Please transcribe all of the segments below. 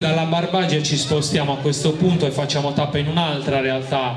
Dalla Barbagia ci spostiamo a questo punto e facciamo tappa in un'altra realtà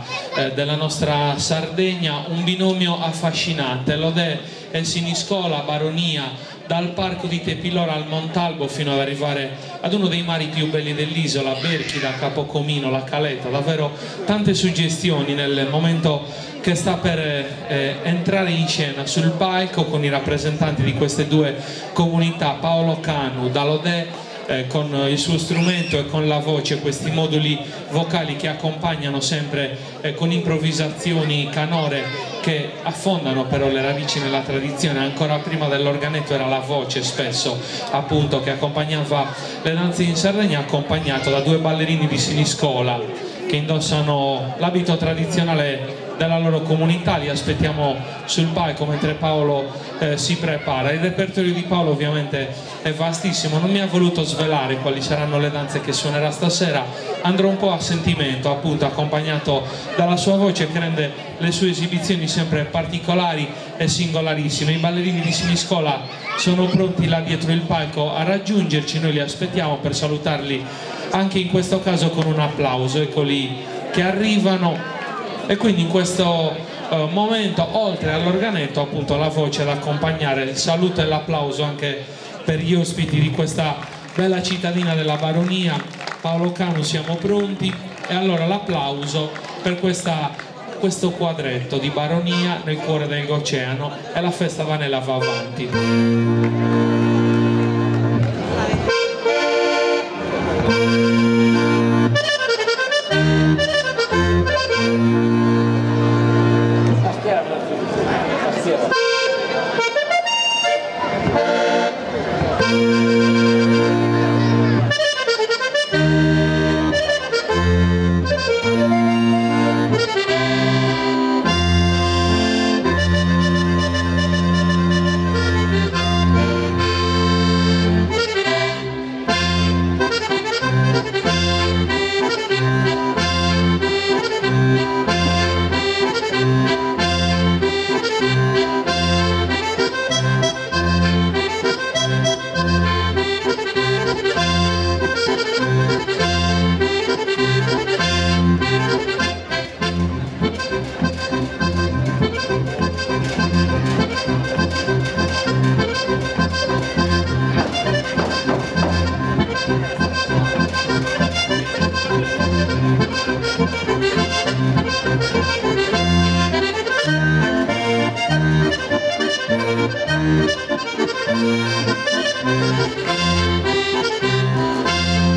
della nostra Sardegna, un binomio affascinante, Lodè e Siniscola, Baronia, dal parco di Tepilora al Montalbo fino ad arrivare ad uno dei mari più belli dell'isola, Berchida, Capocomino, la Caleta, davvero tante suggestioni nel momento che sta per entrare in scena sul palco con i rappresentanti di queste due comunità, Paolo Canu da Lodè, con il suo strumento e con la voce, questi moduli vocali che accompagnano sempre con improvvisazioni canore che affondano però le radici nella tradizione. Ancora prima dell'organetto era la voce spesso appunto che accompagnava le danze in Sardegna, accompagnato da due ballerini di Siniscola che indossano l'abito tradizionale della loro comunità. Li aspettiamo sul palco mentre Paolo si prepara. Il repertorio di Paolo ovviamente è vastissimo, non mi ha voluto svelare quali saranno le danze che suonerà stasera, andrò un po' a sentimento, appunto accompagnato dalla sua voce che rende le sue esibizioni sempre particolari e singolarissime. I ballerini di Siniscola sono pronti là dietro il palco a raggiungerci, noi li aspettiamo per salutarli anche in questo caso con un applauso. Eccoli che arrivano. E quindi in questo momento, oltre all'organetto, appunto la voce ad accompagnare il saluto e l'applauso anche per gli ospiti di questa bella cittadina della Baronia. Paolo Canu, siamo pronti e allora l'applauso per questo quadretto di Baronia nel cuore dell'oceano, e la festa Vanella va avanti.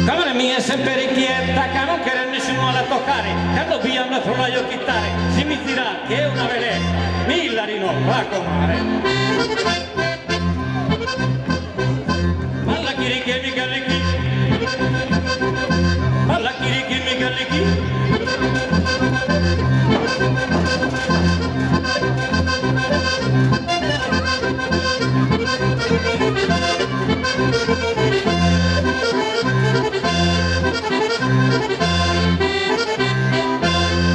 Camera mia è sempre richiesta, che non chiede nessuno alla toccare, che dobbiamo trovare io chittare, si mi dirà che è una veletta, millari non va comare. Malla chirichi mi gallichi, malla chirichi mi gallichi.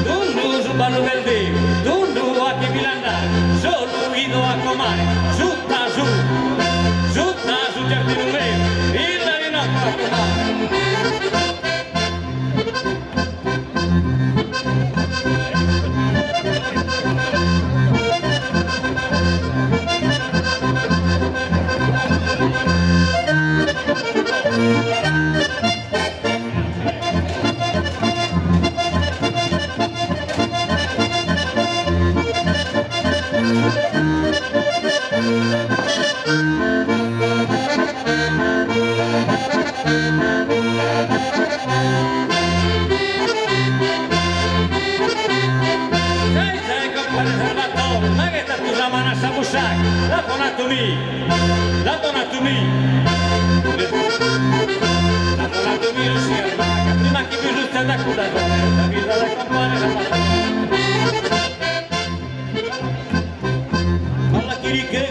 Dundu su ballo del Dio, dundu a che bilanda, solo ido a comare, su giardino mio, il rinocco a comare. Ma che tu la mano a sabussare, la donatomia, la donatomia non si armaca, prima che vi rutta da culla la vita da compare la palla. Alla chiriche,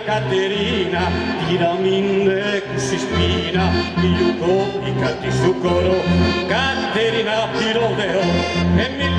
Caterina, tiramine così spina, iuco i catti su coro, Caterina pirodeo, e mille.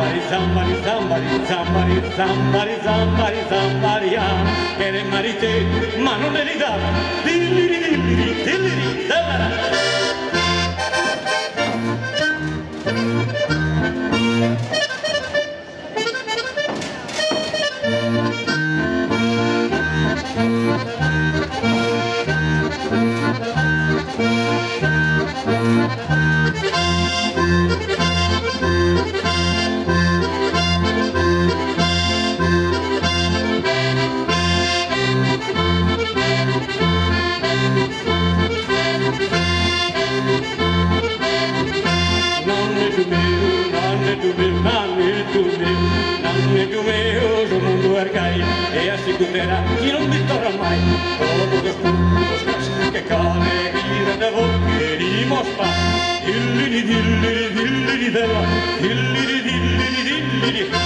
zambari, zambari, zambari, zambari, zambari, zambari, zambaria, che le marite, ma non le ridava, dilliri, dilliri, dilliri, zambara. E assicurerà chi non mi torna mai dopo che spunto che cane gira da voi che dimostra dilliri dilliri dilliri della dilliri dilliri dilliri